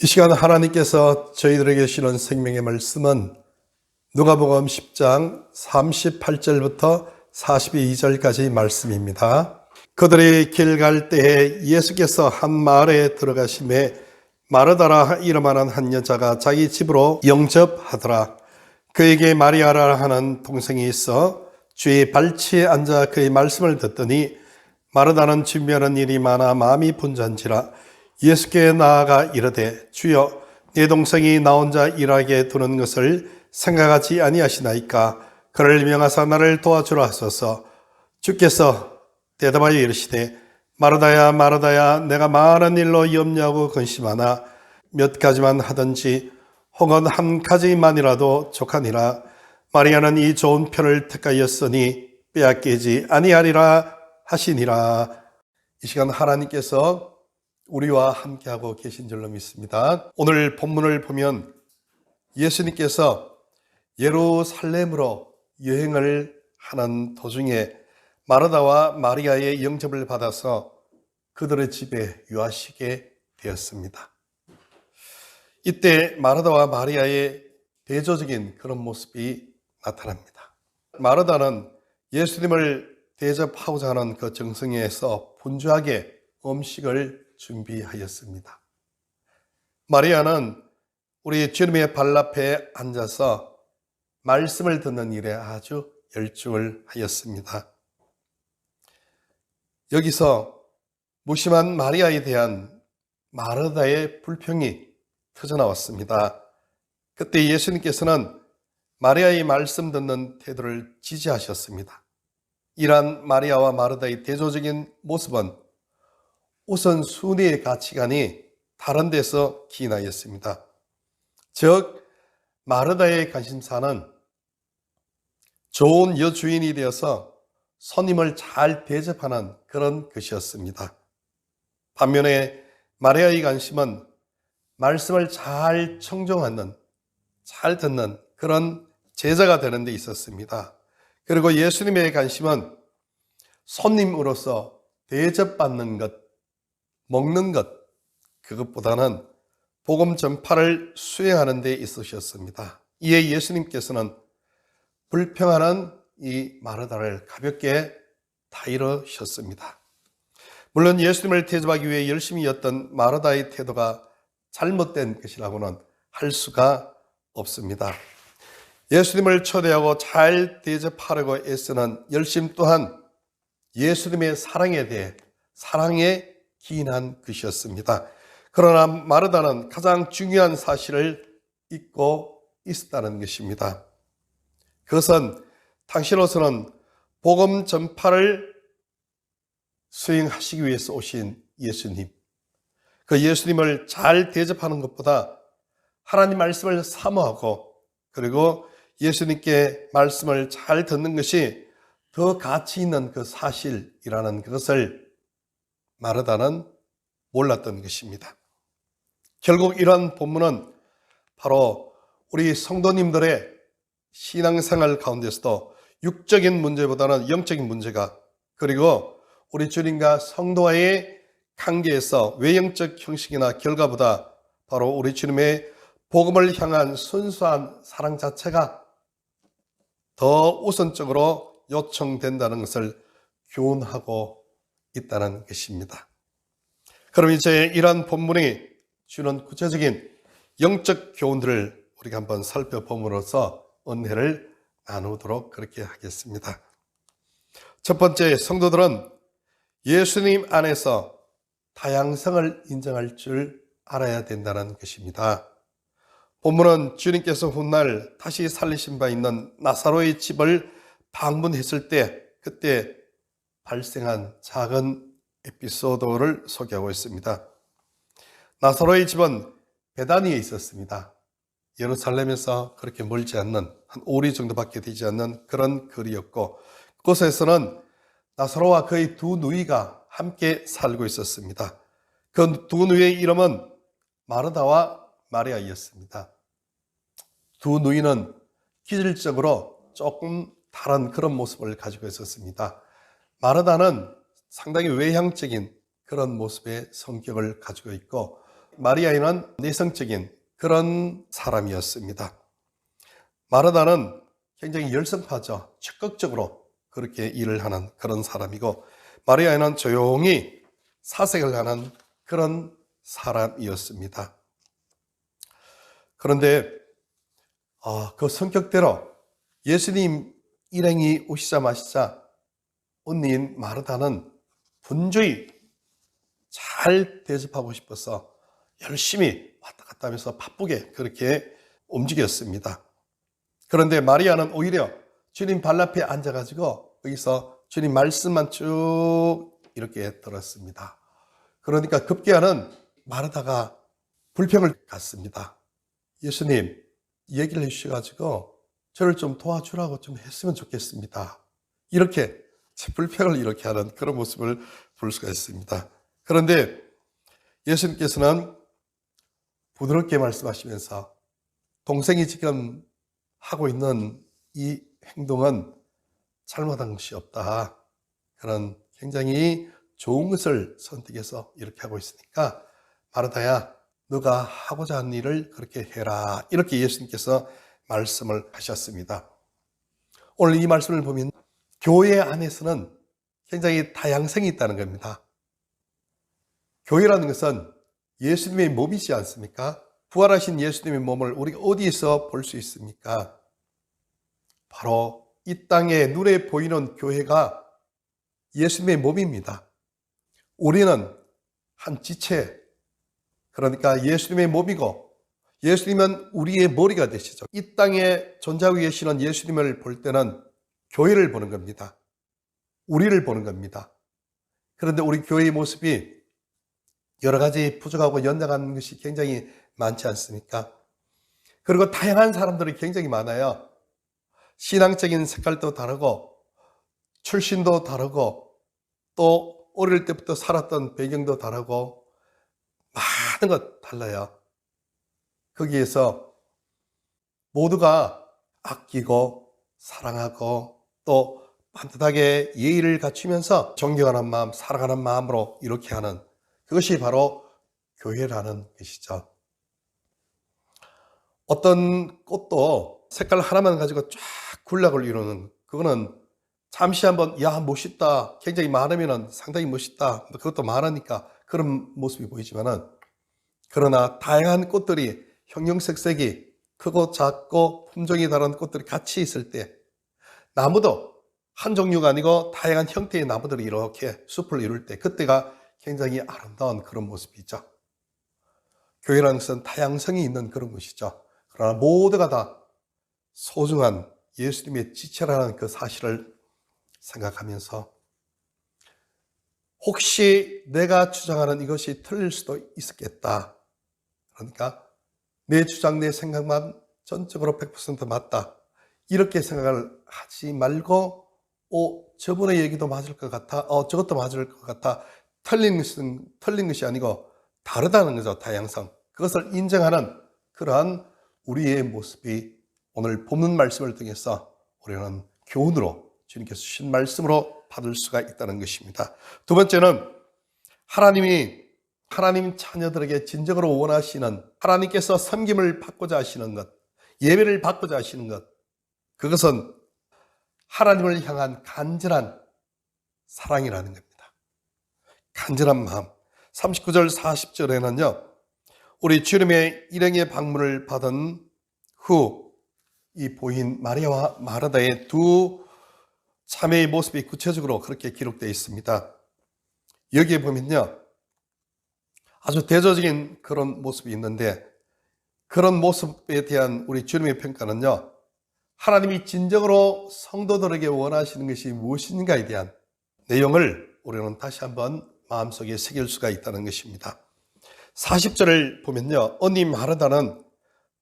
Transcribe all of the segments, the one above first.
이 시간 하나님께서 저희들에게 주시는 생명의 말씀은 누가복음 10장 38절부터 42절까지 말씀입니다. 그들이 길 갈 때에 예수께서 한 마을에 들어가심에 마르다라 이름하는 한 여자가 자기 집으로 영접하더라. 그에게 마리아라 하는 동생이 있어 주의 발치에 앉아 그의 말씀을 듣더니 마르다는 준비하는 일이 많아 마음이 분주한지라 예수께 나아가 이르되 주여 내 동생이 나 혼자 일하게 두는 것을 생각하지 아니하시나이까. 그를 명하사 나를 도와주라 하소서. 주께서 대답하여 이르시되 마르다야 마르다야 내가 많은 일로 염려하고 근심하나 몇 가지만 하든지 혹은 한 가지만이라도 족하니라. 마리아는 이 좋은 편을 택하였으니 빼앗기지 아니하리라 하시니라. 이 시간 하나님께서 우리와 함께하고 계신 줄로 믿습니다. 오늘 본문을 보면 예수님께서 예루살렘으로 여행을 하는 도중에 마르다와 마리아의 영접을 받아서 그들의 집에 유하시게 되었습니다. 이때 마르다와 마리아의 대조적인 그런 모습이 나타납니다. 마르다는 예수님을 대접하고자 하는 그 정성에서 분주하게 음식을 준비하였습니다. 마리아는 우리 주님의 발 앞에 앉아서 말씀을 듣는 일에 아주 열중을 하였습니다. 여기서 무심한 마리아에 대한 마르다의 불평이 터져나왔습니다. 그때 예수님께서는 마리아의 말씀 듣는 태도를 지지하셨습니다. 이러한 마리아와 마르다의 대조적인 모습은 우선 순위의 가치관이 다른 데서 기인하였습니다. 즉 마르다의 관심사는 좋은 여주인이 되어서 손님을 잘 대접하는 그런 것이었습니다. 반면에 마리아의 관심은 말씀을 잘 청종하는, 잘 듣는 그런 제자가 되는 데 있었습니다. 그리고 예수님의 관심은 손님으로서 대접받는 것, 먹는 것, 그것보다는 복음 전파를 수행하는 데 있으셨습니다. 이에 예수님께서는 불평하는 이 마르다를 가볍게 다이르셨습니다. 물론 예수님을 대접하기 위해 열심히 였던 마르다의 태도가 잘못된 것이라고는 할 수가 없습니다. 예수님을 초대하고 잘 대접하려고 애쓰는 열심 또한 예수님의 사랑에 대해 사랑에 기인한 것이었습니다. 그러나 마르다는 가장 중요한 사실을 잊고 있었다는 것입니다. 그것은 당신으로서는 복음 전파를 수행하시기 위해서 오신 예수님, 그 예수님을 잘 대접하는 것보다 하나님 말씀을 사모하고 그리고 예수님께 말씀을 잘 듣는 것이 더 가치 있는 그 사실이라는 것을 마르다는 몰랐던 것입니다. 결국 이러한 본문은 바로 우리 성도님들의 신앙생활 가운데서도 육적인 문제보다는 영적인 문제가, 그리고 우리 주님과 성도와의 관계에서 외형적 형식이나 결과보다 바로 우리 주님의 복음을 향한 순수한 사랑 자체가 더 우선적으로 요청된다는 것을 교훈하고 있다는 것입니다. 그럼 이제 이러한 본문이 주는 구체적인 영적 교훈들을 우리가 한번 살펴봄으로써 은혜를 나누도록 그렇게 하겠습니다. 첫 번째, 성도들은 예수님 안에서 다양성을 인정할 줄 알아야 된다는 것입니다. 본문은 주님께서 훗날 다시 살리신 바 있는 나사로의 집을 방문했을 때 그때 발생한 작은 에피소드를 소개하고 있습니다. 나사로의 집은 베다니에 있었습니다. 예루살렘에서 그렇게 멀지 않는 한 5리 정도밖에 되지 않는 그런 거리였고, 그곳에서는 나사로와 그의 두 누이가 함께 살고 있었습니다. 그 두 누이의 이름은 마르다와 마리아였습니다. 두 누이는 기질적으로 조금 다른 그런 모습을 가지고 있었습니다. 마르다는 상당히 외향적인 그런 모습의 성격을 가지고 있고, 마리아는 내성적인 그런 사람이었습니다. 마르다는 굉장히 열성파죠. 적극적으로 그렇게 일을 하는 그런 사람이고, 마리아는 조용히 사색을 하는 그런 사람이었습니다. 그런데 그 성격대로 예수님 일행이 오시자마자 언니인 마르다는 분주히 잘 대접하고 싶어서 열심히 왔다 갔다 하면서 바쁘게 그렇게 움직였습니다. 그런데 마리아는 오히려 주님 발 앞에 앉아가지고 거기서 주님 말씀만 쭉 이렇게 들었습니다. 그러니까 급기야는 마르다가 불평을 갖습니다. 예수님, 얘기를 해주셔가지고 저를 좀 도와주라고 좀 했으면 좋겠습니다. 이렇게 불평을 이렇게 하는 그런 모습을 볼 수가 있습니다. 그런데 예수님께서는 부드럽게 말씀하시면서 동생이 지금 하고 있는 이 행동은 잘못한 것이 없다. 그런 굉장히 좋은 것을 선택해서 이렇게 하고 있으니까 마르다야, 너가 하고자 하는 일을 그렇게 해라. 이렇게 예수님께서 말씀을 하셨습니다. 오늘 이 말씀을 보면 교회 안에서는 굉장히 다양성이 있다는 겁니다. 교회라는 것은 예수님의 몸이지 않습니까? 부활하신 예수님의 몸을 우리가 어디에서 볼 수 있습니까? 바로 이 땅에 눈에 보이는 교회가 예수님의 몸입니다. 우리는 한 지체, 그러니까 예수님의 몸이고 예수님은 우리의 머리가 되시죠. 이 땅에 존재하고 계시는 예수님을 볼 때는 교회를 보는 겁니다. 우리를 보는 겁니다. 그런데 우리 교회의 모습이 여러 가지 부족하고 연약한 것이 굉장히 많지 않습니까? 그리고 다양한 사람들이 굉장히 많아요. 신앙적인 색깔도 다르고 출신도 다르고 또 어릴 때부터 살았던 배경도 다르고 많은 것 달라요. 거기에서 모두가 아끼고 사랑하고 또 반듯하게 예의를 갖추면서 존경하는 마음, 사랑하는 마음으로 이렇게 하는 그것이 바로 교회라는 것이죠. 어떤 꽃도 색깔 하나만 가지고 쫙 군락을 이루는 그거는 잠시 한번 야 멋있다 굉장히 많으면 상당히 멋있다 그것도 많으니까 그런 모습이 보이지만은 그러나 다양한 꽃들이 형형색색이 크고 작고 품종이 다른 꽃들이 같이 있을 때 나무도 한 종류가 아니고 다양한 형태의 나무들이 이렇게 숲을 이룰 때 그때가 굉장히 아름다운 그런 모습이죠. 교회라는 것은 다양성이 있는 그런 것이죠. 그러나 모두가 다 소중한 예수님의 지체라는 그 사실을 생각하면서 혹시 내가 주장하는 이것이 틀릴 수도 있겠다. 그러니까 내 주장, 내 생각만 전적으로 100% 맞다. 이렇게 생각을 하지 말고 저분의 얘기도 맞을 것 같아. 저것도 맞을 것 같아. 틀린 것이 아니고 다르다는 거죠. 다양성. 그것을 인정하는 그러한 우리의 모습이 오늘 본문 말씀을 통해서 우리는 교훈으로 주님께서 주신 말씀으로 받을 수가 있다는 것입니다. 두 번째는 하나님 자녀들에게 진정으로 원하시는 하나님께서 섬김을 받고자 하시는 것, 예배를 받고자 하시는 것, 그것은 하나님을 향한 간절한 사랑이라는 겁니다. 간절한 마음. 39절 40절에는요. 우리 주님의 일행의 방문을 받은 후 이 보인 마리아와 마르다의 두 자매의 모습이 구체적으로 그렇게 기록되어 있습니다. 여기에 보면요. 아주 대조적인 그런 모습이 있는데 그런 모습에 대한 우리 주님의 평가는요. 하나님이 진정으로 성도들에게 원하시는 것이 무엇인가에 대한 내용을 우리는 다시 한번 마음속에 새길 수가 있다는 것입니다. 40절을 보면요. 언니 마르다는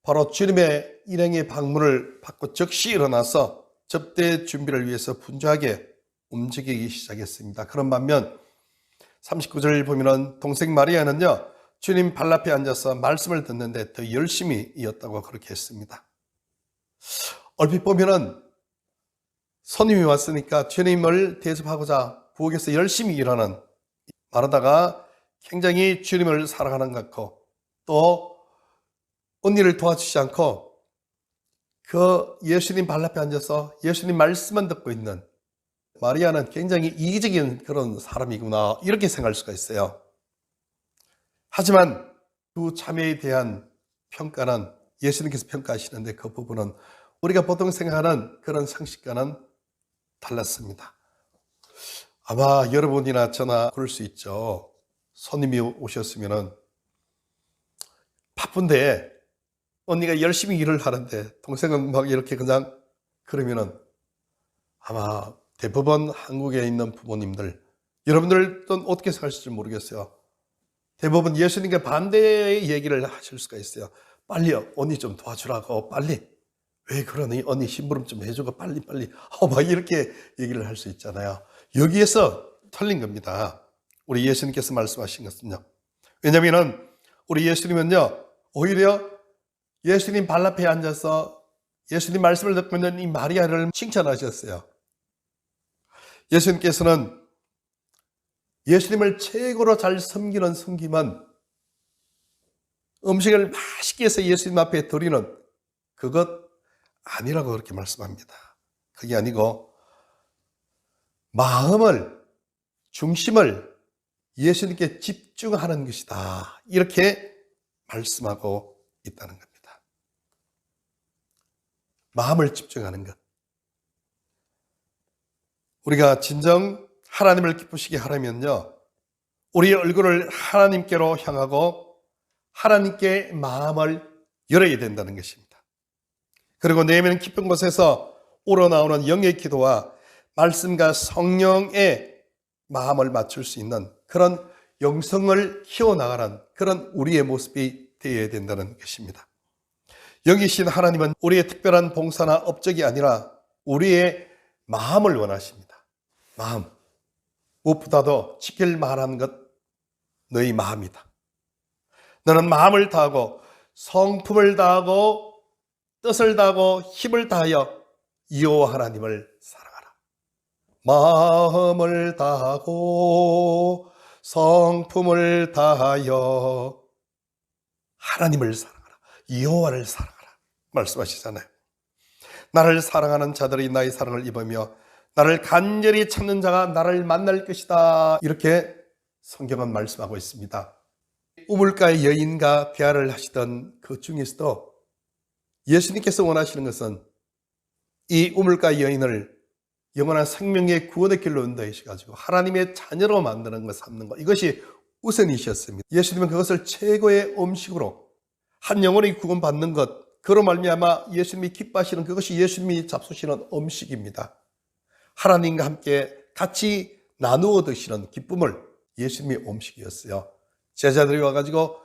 바로 주님의 일행의 방문을 받고 즉시 일어나서 접대 준비를 위해서 분주하게 움직이기 시작했습니다. 그런 반면 39절을 보면 동생 마리아는요. 주님 발 앞에 앉아서 말씀을 듣는데 더 열심히 이었다고 그렇게 했습니다. 얼핏 보면은 손님이 왔으니까 주님을 대접하고자 부엌에서 열심히 일하는 마르다가 굉장히 주님을 사랑하는 것 같고 또 언니를 도와주지 않고 그 예수님 발 앞에 앉아서 예수님 말씀만 듣고 있는 마리아는 굉장히 이기적인 그런 사람이구나, 이렇게 생각할 수가 있어요. 하지만 두 자매에 대한 평가는 예수님께서 평가하시는데 그 부분은 우리가 보통 생각하는 그런 상식과는 달랐습니다. 아마 여러분이나 저나 그럴 수 있죠. 손님이 오셨으면 바쁜데 언니가 열심히 일을 하는데 동생은 막 이렇게 그냥 그러면은 아마 대부분 한국에 있는 부모님들, 여러분들은 어떻게 생각하실지 모르겠어요. 대부분 예수님께 반대의 얘기를 하실 수가 있어요. 빨리 언니 좀 도와주라고, 빨리. 왜 그러니? 언니 심부름 좀 해주고 빨리. 막 이렇게 얘기를 할 수 있잖아요. 여기에서 틀린 겁니다. 우리 예수님께서 말씀하신 것은요. 왜냐하면 우리 예수님은요, 오히려 예수님 발 앞에 앉아서 예수님 말씀을 듣고 있는 이 마리아를 칭찬하셨어요. 예수님께서는 예수님을 최고로 잘 섬기는 섬김은 음식을 맛있게 해서 예수님 앞에 드리는 그것 아니라고 그렇게 말씀합니다. 그게 아니고 마음을, 중심을 예수님께 집중하는 것이다, 이렇게 말씀하고 있다는 겁니다. 마음을 집중하는 것. 우리가 진정 하나님을 기쁘시게 하려면요, 우리의 얼굴을 하나님께로 향하고 하나님께 마음을 열어야 된다는 것입니다. 그리고 내면 깊은 곳에서 우러나오는 영의 기도와 말씀과 성령의 마음을 맞출 수 있는 그런 영성을 키워나가는 그런 우리의 모습이 되어야 된다는 것입니다. 영이신 하나님은 우리의 특별한 봉사나 업적이 아니라 우리의 마음을 원하십니다. 마음. 무엇보다도 지킬 만한 것, 너희 마음이다. 너는 마음을 다하고 성품을 다하고 뜻을 다하고 힘을 다하여 여호와 하나님을 사랑하라. 마음을 다하고 성품을 다하여 하나님을 사랑하라. 여호와를 사랑하라 말씀하시잖아요. 나를 사랑하는 자들이 나의 사랑을 입으며 나를 간절히 찾는 자가 나를 만날 것이다, 이렇게 성경은 말씀하고 있습니다. 우물가의 여인과 대화를 하시던 그 중에서도 예수님께서 원하시는 것은 이 우물가의 여인을 영원한 생명의 구원의 길로 인도하셔가지고 하나님의 자녀로 만드는 것, 삼는 것, 이것이 우선이셨습니다. 예수님은 그것을 최고의 음식으로 한 영혼이 구원받는 것, 그로 말미암아 예수님이 기뻐하시는 그것이 예수님이 잡수시는 음식입니다. 하나님과 함께 같이 나누어 드시는 기쁨을 예수님의 음식이었어요. 제자들이 와가지고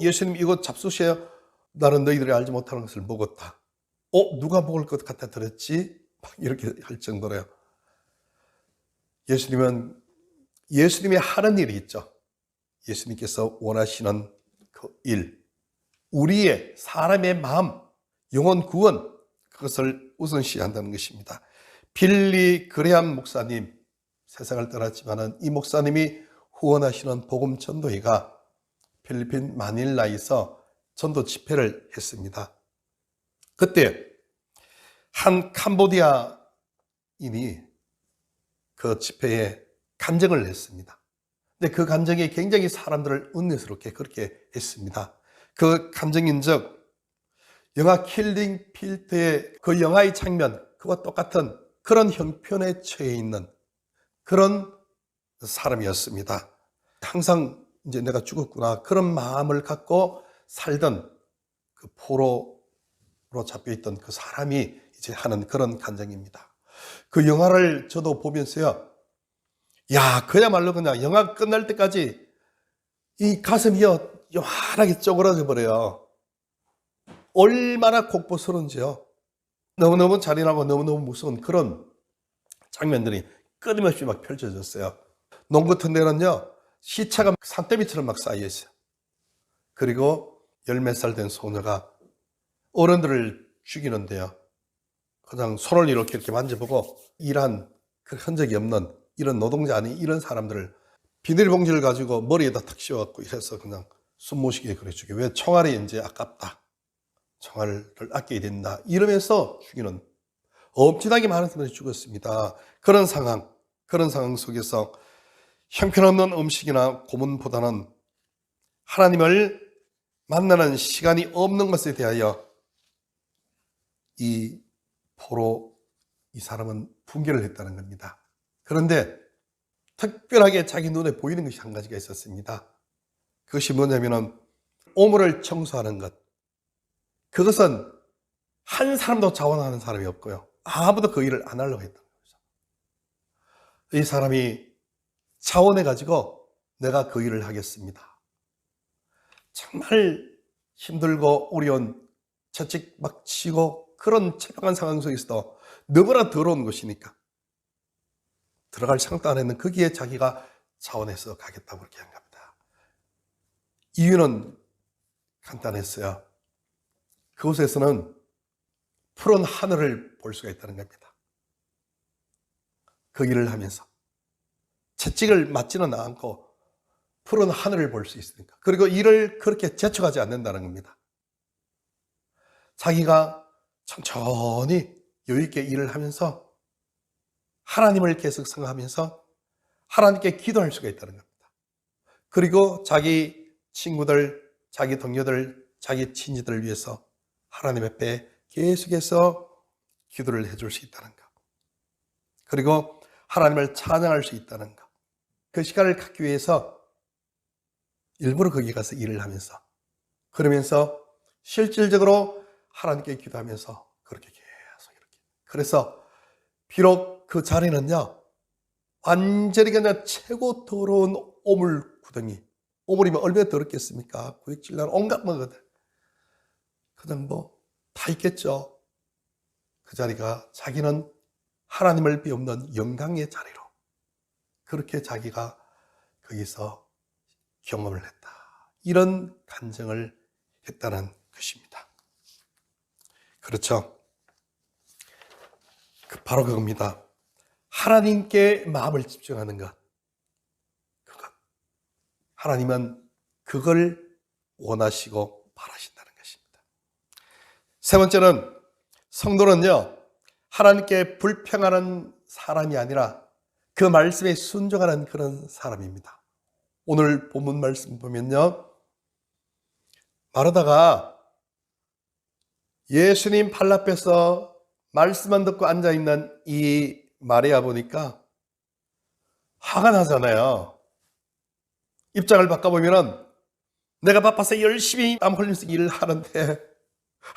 예수님 이거 잡수셔요. 나는 너희들이 알지 못하는 것을 먹었다. 누가 먹을 것 같아 들었지? 막 이렇게 할 정도로요. 예수님은 예수님이 하는 일이 있죠. 예수님께서 원하시는 그 일, 우리의 사람의 마음, 영혼 구원, 그것을 우선시한다는 것입니다. 빌리 그레함 목사님, 세상을 떠났지만 이 목사님이 후원하시는 복음 전도회가 필리핀 마닐라에서 전도 집회를 했습니다. 그때 한 캄보디아인이 그 집회에 간증을 했습니다. 근데 그 간증이 굉장히 사람들을 은혜스럽게 그렇게 했습니다. 그 간증인즉 영화 킬링 필드의 그 영화의 장면, 그와 똑같은 그런 형편에 처해 있는 그런 사람이었습니다. 항상 이제 내가 죽었구나, 그런 마음을 갖고 살던 그 포로로 잡혀있던 그 사람이 이제 하는 그런 간증입니다. 그 영화를 저도 보면서요, 그야말로 그냥 영화 끝날 때까지 이 가슴이 요만하게 쪼그라져 버려요. 얼마나 공포스러운지요. 너무너무 잔인하고 너무너무 무서운 그런 장면들이 끊임없이 막 펼쳐졌어요. 농구 같은 데는요, 시체가 산더미처럼 막 쌓여있어요. 그리고 10몇 살 된 소녀가 어른들을 죽이는데요, 그냥 손을 이렇게 만져보고 일한 그 흔적이 없는 이런 노동자 아닌 이런 사람들을 비닐봉지를 가지고 머리에다 탁 씌워갖고 이래서 그냥 숨모시게 그래 죽여. 왜? 총알이 이제 아깝다. 총알을 아껴야 된다. 이러면서 죽이는 엄청나게 많은 사람들이 죽었습니다. 그런 상황 속에서 형편없는 음식이나 고문보다는 하나님을 만나는 시간이 없는 것에 대하여 이 사람은 분개를 했다는 겁니다. 그런데 특별하게 자기 눈에 보이는 것이 한 가지가 있었습니다. 그것이 뭐냐면은 오물을 청소하는 것. 그것은 한 사람도 자원하는 사람이 없고요. 아무도 그 일을 안 하려고 했던 거죠. 이 사람이 자원해가지고 내가 그 일을 하겠습니다. 정말 힘들고 어려운 채찍 막 치고 그런 처박한 상황 속에서도 너무나 더러운 것이니까 들어갈 생각도 안 했는 거기에 자기가 자원해서 가겠다고 그렇게 한 겁니다. 이유는 간단했어요. 그곳에서는 푸른 하늘을 볼 수가 있다는 겁니다. 그 일을 하면서 채찍을 맞지는 않고 푸른 하늘을 볼 수 있으니까. 그리고 일을 그렇게 제쳐가지 않는다는 겁니다. 자기가 천천히 여유 있게 일을 하면서 하나님을 계속 생각하면서 하나님께 기도할 수가 있다는 겁니다. 그리고 자기 친구들, 자기 동료들, 자기 친지들을 위해서 하나님 앞에 계속해서 기도를 해줄 수 있다는 것. 그리고 하나님을 찬양할 수 있다는 것. 그 시간을 갖기 위해서 일부러 거기 가서 일을 하면서 그러면서 실질적으로 하나님께 기도하면서 그렇게 계속 이렇게. 그래서 비록 그 자리는요, 완전히 그냥 최고 더러운 오물 구덩이. 오물이면 얼마나 더럽겠습니까? 구역질 나는 온갖 뭐거든. 그냥 다 있겠죠. 그 자리가 자기는 하나님을 비웃는 영광의 자리로 그렇게 자기가 거기서 경험을 했다. 이런 간증을 했다는 것입니다. 그렇죠. 바로 그겁니다. 하나님께 마음을 집중하는 것. 하나님은 그걸 원하시고 바라신다는 것입니다. 세 번째는 성도는요, 하나님께 불평하는 사람이 아니라 그 말씀에 순종하는 그런 사람입니다. 오늘 본문 말씀 보면요, 마르다가 예수님 발 앞에서 말씀만 듣고 앉아있는 이 마리아 보니까 화가 나잖아요. 입장을 바꿔보면은 내가 바빠서 열심히 땀 흘리면서 일을 하는데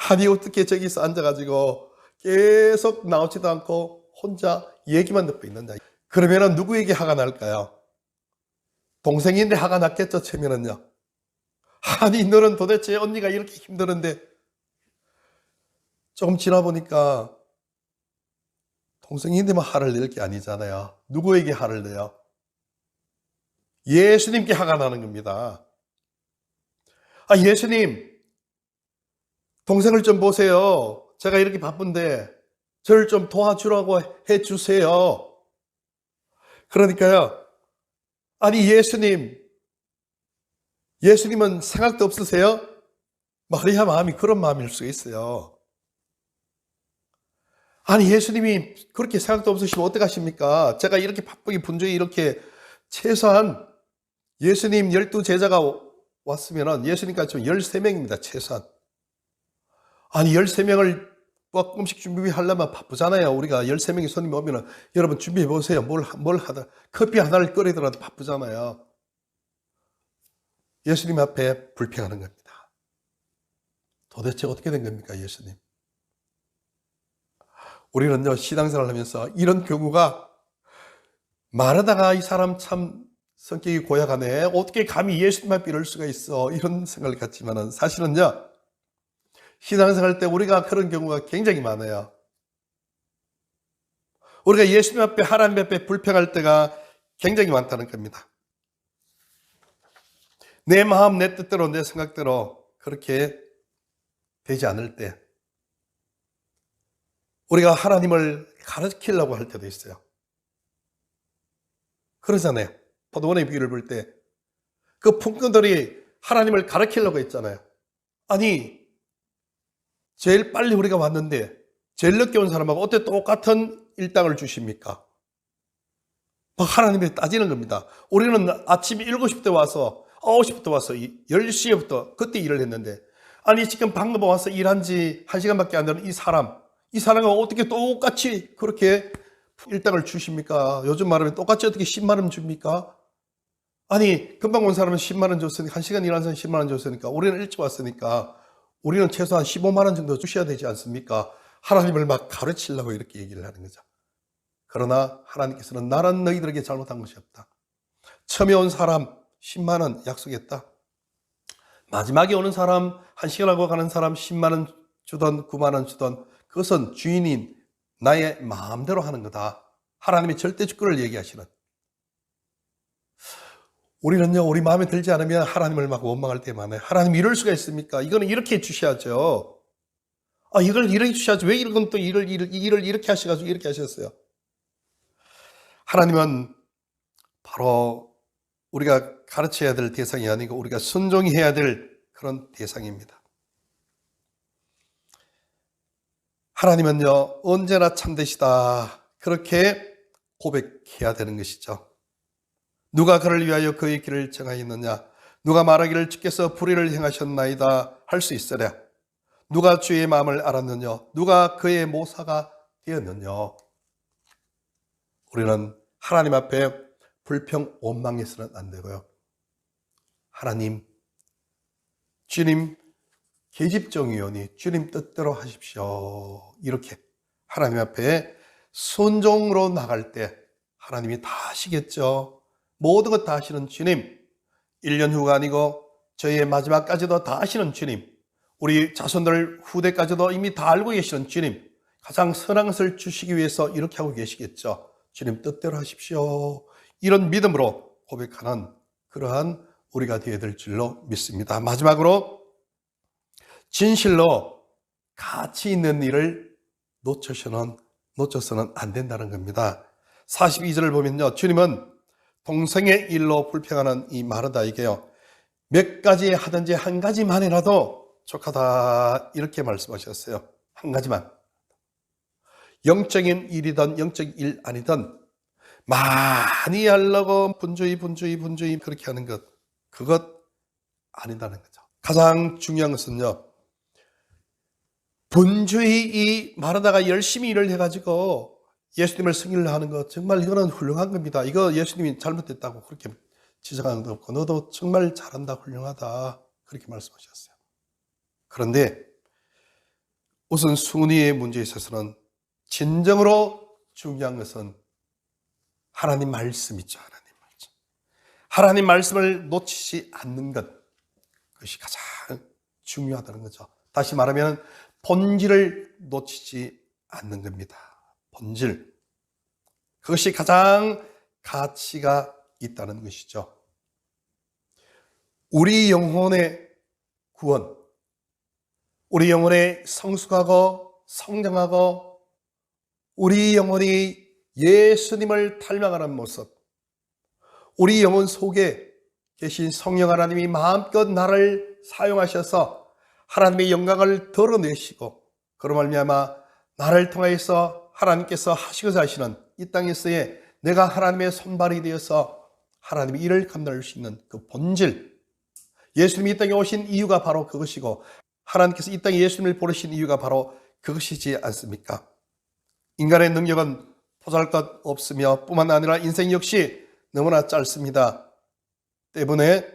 아니 어떻게 저기서 앉아가지고 계속 나오지도 않고 혼자 얘기만 듣고 있느냐. 그러면은 누구에게 화가 날까요? 동생인데 화가 났겠죠, 처음에는요. 아니 너는 도대체 언니가 이렇게 힘드는데. 조금 지나보니까 동생인데만 화를 낼 게 아니잖아요. 누구에게 화를 내요? 예수님께 화가 나는 겁니다. 예수님, 동생을 좀 보세요. 제가 이렇게 바쁜데 저를 좀 도와주라고 해주세요. 그러니까요, 아니 예수님은 생각도 없으세요? 마리아 마음이 그런 마음일 수 있어요. 아니 예수님이 그렇게 생각도 없으시면 어떡하십니까? 제가 이렇게 바쁘게 분주히 이렇게 최소한 예수님 12제자가 왔으면 예수님까지 좀 13명입니다. 최소한. 아니 13명을 음식 준비하려면 바쁘잖아요. 우리가 13명의 손님이 오면 여러분 준비해 보세요. 뭘 하다 커피 하나를 끓이더라도 바쁘잖아요. 예수님 앞에 불평하는 겁니다. 도대체 어떻게 된 겁니까, 예수님? 우리는요, 신앙생활을 하면서 이런 경우가 말하다가 이 사람 참 성격이 고약하네. 어떻게 감히 예수님 앞에 이럴 수가 있어. 이런 생각을 갖지만은 사실은요, 신앙생활 때 우리가 그런 경우가 굉장히 많아요. 우리가 예수님 앞에, 하나님 앞에 불평할 때가 굉장히 많다는 겁니다. 내 마음, 내 뜻대로, 내 생각대로 그렇게 되지 않을 때 우리가 하나님을 가르치려고 할 때도 있어요. 그러잖아요. 포도원의 비유를 볼 때 그 품꾼들이 하나님을 가르치려고 했잖아요. 아니, 제일 빨리 우리가 왔는데 제일 늦게 온 사람하고 어떻게 똑같은 일당을 주십니까? 막 하나님이 따지는 겁니다. 우리는 아침 7시부터 와서 9시부터 와서 10시부터 그때 일을 했는데, 아니 지금 방금 와서 일한 지 1시간밖에 안 되는 이 사람과 어떻게 똑같이 그렇게 일당을 주십니까? 요즘 말하면 똑같이 어떻게 10만 원 줍니까? 아니 금방 온 사람은 10만 원 줬으니까, 1시간 일한 사람은 10만 원 줬으니까, 우리는 일찍 왔으니까 우리는 최소한 15만 원 정도 주셔야 되지 않습니까? 하나님을 막 가르치려고 이렇게 얘기를 하는 거죠. 그러나 하나님께서는 나는 너희들에게 잘못한 것이 없다. 처음에 온 사람 10만 원 약속했다. 마지막에 오는 사람, 1시간하고 가는 사람 10만 원 주던 9만 원 주던, 그것은 주인인 나의 마음대로 하는 거다. 하나님의 절대 주권을 얘기하시는. 우리는요, 우리 마음에 들지 않으면 하나님을 막 원망할 때 많아요. 하나님 이럴 수가 있습니까? 이거는 이렇게 해주셔야죠. 이걸 이렇게 해주셔야죠. 왜 이건 또 일을 이렇게 하셔가지고 이렇게 하셨어요? 하나님은 바로 우리가 가르쳐야 될 대상이 아니고 우리가 순종해야 될 그런 대상입니다. 하나님은요, 언제나 참되시다. 그렇게 고백해야 되는 것이죠. 누가 그를 위하여 그의 길을 정하였느냐? 누가 말하기를 주께서 불의를 행하셨나이다 할 수 있으랴? 누가 주의 마음을 알았느냐? 누가 그의 모사가 되었느냐? 우리는 하나님 앞에 불평 원망해서는 안 되고요. 하나님, 주님 계집종이오니 주님 뜻대로 하십시오. 이렇게 하나님 앞에 순종으로 나갈 때 하나님이 다 아시겠죠. 모든 것 다 아시는 주님, 1년 후가 아니고 저희의 마지막까지도 다 아시는 주님, 우리 자손들 후대까지도 이미 다 알고 계시는 주님, 가장 선한 것을 주시기 위해서 이렇게 하고 계시겠죠. 주님 뜻대로 하십시오. 이런 믿음으로 고백하는 그러한 우리가 되어야 될 줄로 믿습니다. 마지막으로 진실로 가치 있는 일을 놓쳐서는 안 된다는 겁니다. 42절을 보면요, 주님은 동생의 일로 불평하는 이 마르다에게요, 몇 가지 하든지 한 가지만이라도 족하다 이렇게 말씀하셨어요. 한 가지만. 영적인 일이든 영적인 일 아니든 많이 하려고 분주히 그렇게 하는 것, 그것 아니다는 거죠. 가장 중요한 것은요, 분주히 이 마르다가 열심히 일을 해가지고 예수님을 승인을 하는 것, 정말 이거는 훌륭한 겁니다. 이거 예수님이 잘못됐다고 그렇게 지적하는 것 없고, 너도 정말 잘한다, 훌륭하다 그렇게 말씀하셨어요. 그런데 우선 순위의 문제에 있어서는 진정으로 중요한 것은 하나님 말씀이죠. 하나님 말씀. 하나님 말씀을 놓치지 않는 것, 그것이 가장 중요하다는 거죠. 다시 말하면 본질을 놓치지 않는 겁니다. 본질. 그것이 가장 가치가 있다는 것이죠. 우리 영혼의 구원, 우리 영혼의 성숙하고 성장하고 우리 영혼이 예수님을 닮아가는 모습, 우리 영혼 속에 계신 성령 하나님이 마음껏 나를 사용하셔서 하나님의 영광을 드러내시고, 그로 말미암아 나를 통하여서 하나님께서 하시고자 하시는 이 땅에서의 내가 하나님의 손발이 되어서 하나님의 일을 감당할 수 있는 그 본질, 예수님이 이 땅에 오신 이유가 바로 그것이고, 하나님께서 이 땅에 예수님을 보내신 이유가 바로 그것이지 않습니까? 인간의 능력은 보잘것 없으며 뿐만 아니라 인생 역시 너무나 짧습니다. 때문에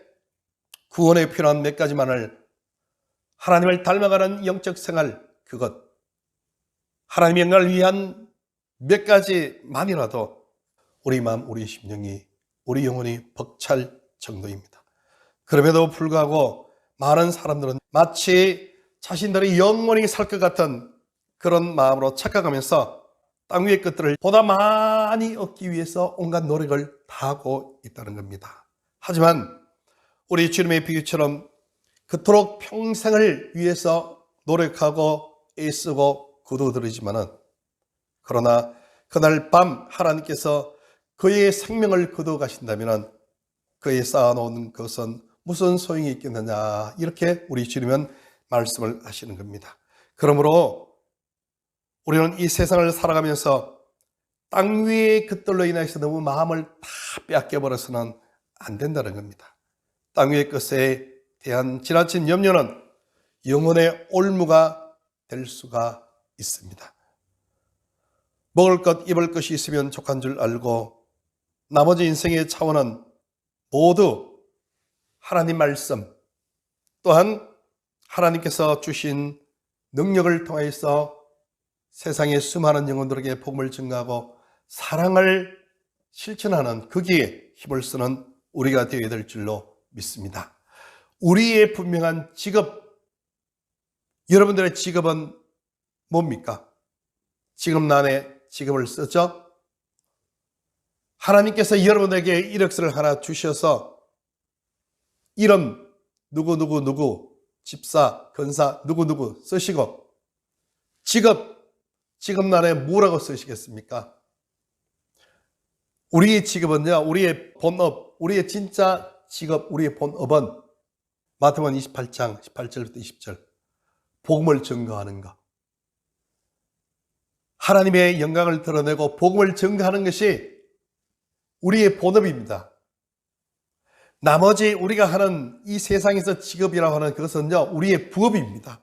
구원에 필요한 몇 가지만을, 하나님을 닮아가는 영적 생활, 그것, 하나님의 영광을 위한 몇 가지만이라도 우리 마음, 우리 심령이, 우리 영혼이 벅찰 정도입니다. 그럼에도 불구하고 많은 사람들은 마치 자신들이 영원히 살 것 같은 그런 마음으로 착각하면서 땅 위의 것들을 보다 많이 얻기 위해서 온갖 노력을 다하고 있다는 겁니다. 하지만 우리 주님의 비유처럼 그토록 평생을 위해서 노력하고 애쓰고 거두어들이지만은, 그러나 그날 밤 하나님께서 그의 생명을 거두어 가신다면 그의 쌓아놓은 것은 무슨 소용이 있겠느냐, 이렇게 우리 주님은 말씀을 하시는 겁니다. 그러므로 우리는 이 세상을 살아가면서 땅 위의 것들로 인해서 너무 마음을 다 빼앗겨버려서는 안 된다는 겁니다. 땅 위의 것에 대한 지나친 염려는 영혼의 올무가 될 수가 있습니다. 먹을 것, 입을 것이 있으면 족한 줄 알고 나머지 인생의 차원은 모두 하나님 말씀, 또한 하나님께서 주신 능력을 통해서 세상의 수많은 영혼들에게 복음을 증거하고 사랑을 실천하는 거기에 힘을 쓰는 우리가 되어야 될 줄로 믿습니다. 우리의 분명한 직업, 여러분들의 직업은 뭡니까? 직업란에 직업을 쓰죠? 하나님께서 여러분에게 이력서를 하나 주셔서 이름 누구누구 집사, 건사 누구누구 쓰시고 직업란에 뭐라고 쓰시겠습니까? 우리의 직업은요, 우리의 본업, 우리의 진짜 직업, 우리의 본업은 마태복음 28장 18절부터 20절 복음을 증거하는 것, 하나님의 영광을 드러내고 복음을 증거하는 것이 우리의 본업입니다. 나머지 우리가 하는 이 세상에서 직업이라고 하는 그것은요, 우리의 부업입니다.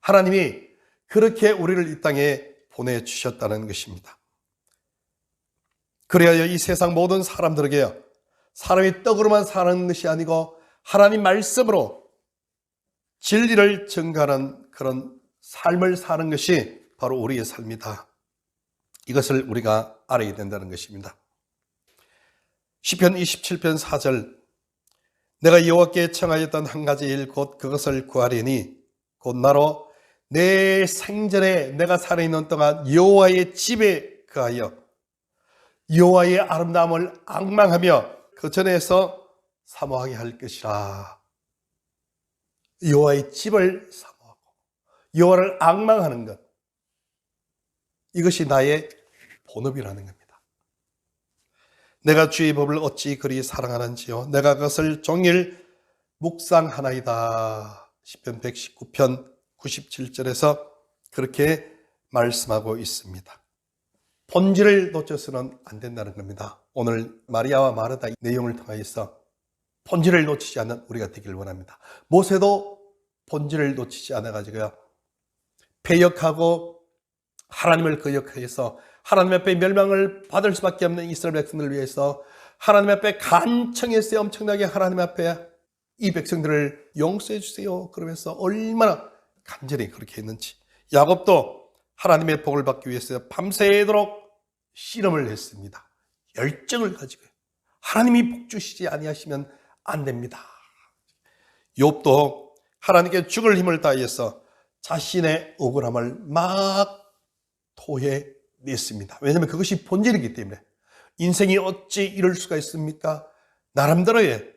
하나님이 그렇게 우리를 이 땅에 보내주셨다는 것입니다. 그래야 이 세상 모든 사람들에게요, 사람이 떡으로만 사는 것이 아니고 하나님 말씀으로 진리를 증거하는 그런 삶을 사는 것이 바로 우리의 삶이다. 이것을 우리가 알아야 된다는 것입니다. 시편 27편 4절, 내가 여호와께 청하였던 한 가지 일 곧 그것을 구하리니 곧 나로 내 생전에 내가 살아있는 동안 여호와의 집에 거하여 여호와의 아름다움을 앙망하며 그 전에서 사모하게 할 것이라. 여호와의 집을 사모하고 여호와를 앙망하는 것, 이것이 나의 본업이라는 겁니다. 내가 주의 법을 어찌 그리 사랑하는지요, 내가 그것을 종일 묵상하나이다. 시편 119편 97절에서 그렇게 말씀하고 있습니다. 본질을 놓쳐서는 안 된다는 겁니다. 오늘 마리아와 마르다 내용을 통해서 본질을 놓치지 않는 우리가 되길 원합니다. 모세도 본질을 놓치지 않아가지고요, 배역하고 하나님을 거역해서 하나님 앞에 멸망을 받을 수밖에 없는 이스라엘 백성들을 위해서 하나님 앞에 간청했어요. 엄청나게 하나님 앞에 이 백성들을 용서해 주세요 그러면서 얼마나 간절히 그렇게 했는지. 야곱도 하나님의 복을 받기 위해서 밤새도록 씨름을 했습니다. 열정을 가지고 하나님이 복 주시지 아니하시면 안 됩니다. 욥도 하나님께 죽을 힘을 다해서 자신의 억울함을 막 토해냈습니다. 왜냐하면 그것이 본질이기 때문에. 인생이 어찌 이럴 수가 있습니까? 나름대로의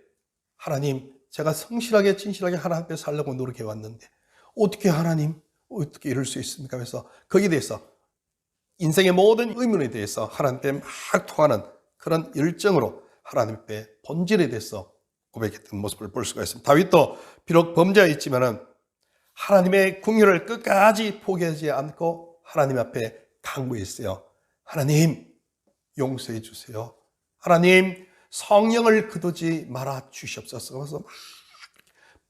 하나님, 제가 성실하게 진실하게 하나님 앞에 살려고 노력해 왔는데 어떻게 하나님, 어떻게 이럴 수 있습니까? 하면서 거기에 대해서 인생의 모든 의문에 대해서 하나님께 막 토하는 그런 열정으로 하나님 앞에 본질에 대해서 고백했던 모습을 볼 수가 있습니다. 다윗도 비록 범죄했지만은 하나님의 궁유를 끝까지 포기하지 않고 하나님 앞에 간구했어요. 하나님 용서해 주세요. 하나님 성령을 거두지 말아 주시옵소서. 그래서 막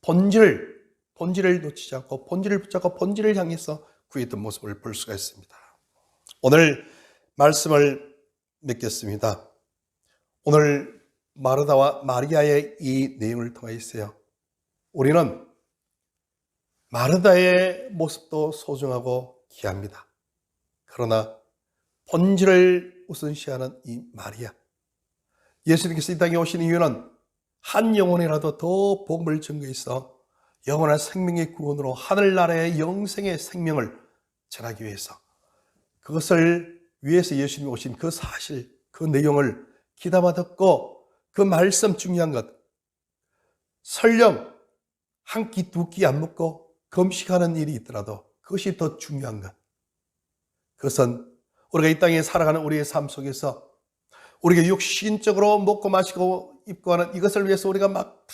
본질을 놓치지 않고 본질을 붙잡고 본질을 향해서 구했던 모습을 볼 수가 있습니다. 오늘 말씀을 맺겠습니다. 오늘 마르다와 마리아의 이 내용을 통해서요, 우리는 마르다의 모습도 소중하고 귀합니다. 그러나 본질을 우선시하는 이 마리아, 예수님께서 이 땅에 오신 이유는 한 영혼이라도 더 복음을 증거해서 영원한 생명의 구원으로 하늘나라의 영생의 생명을 전하기 위해서, 그것을 위해서 예수님이 오신 그 사실, 그 내용을 귀담아 듣고 그 말씀 중요한 것, 설령 한 끼 두 끼 안 먹고 금식하는 일이 있더라도 그것이 더 중요한 것. 그것은 우리가 이 땅에 살아가는 우리의 삶 속에서 우리가 육신적으로 먹고 마시고 입고 하는 이것을 위해서 우리가 막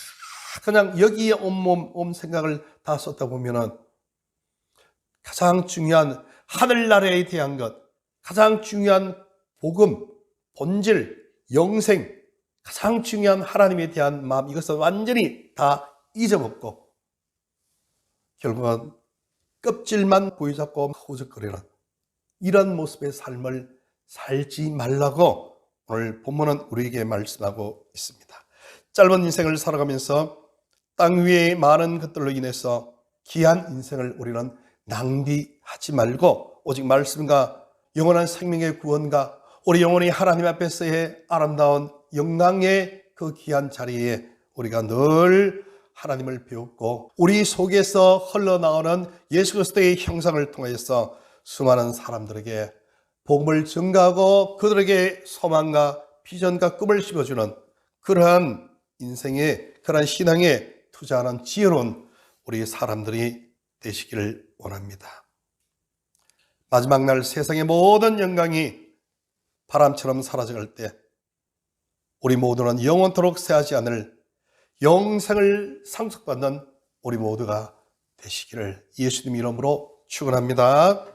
다 그냥 여기에 온몸, 온 생각을 다 쏟다 보면은 가장 중요한 하늘나라에 대한 것, 가장 중요한 복음, 본질, 영생, 가장 중요한 하나님에 대한 마음, 이것을 완전히 다 잊어먹고 결국은 껍질만 보여잡고 허우적거리는 이런 모습의 삶을 살지 말라고 오늘 본문은 우리에게 말씀하고 있습니다. 짧은 인생을 살아가면서 땅 위의 많은 것들로 인해서 귀한 인생을 우리는 낭비하지 말고 오직 말씀과 영원한 생명의 구원과 우리 영혼이 하나님 앞에서의 아름다운 영광의 그 귀한 자리에 우리가 늘 하나님을 배웠고 우리 속에서 흘러나오는 예수 그리스도의 형상을 통해서 수많은 사람들에게 복음을 전가하고 그들에게 소망과 비전과 꿈을 심어주는 그러한 인생의 그러한 신앙에 투자하는 지혜로운 우리 사람들이 되시기를 원합니다. 마지막 날 세상의 모든 영광이 바람처럼 사라져갈 때 우리 모두는 영원토록 새하지 않을 영생을 상속받는 우리 모두가 되시기를 예수님 이름으로 축원합니다.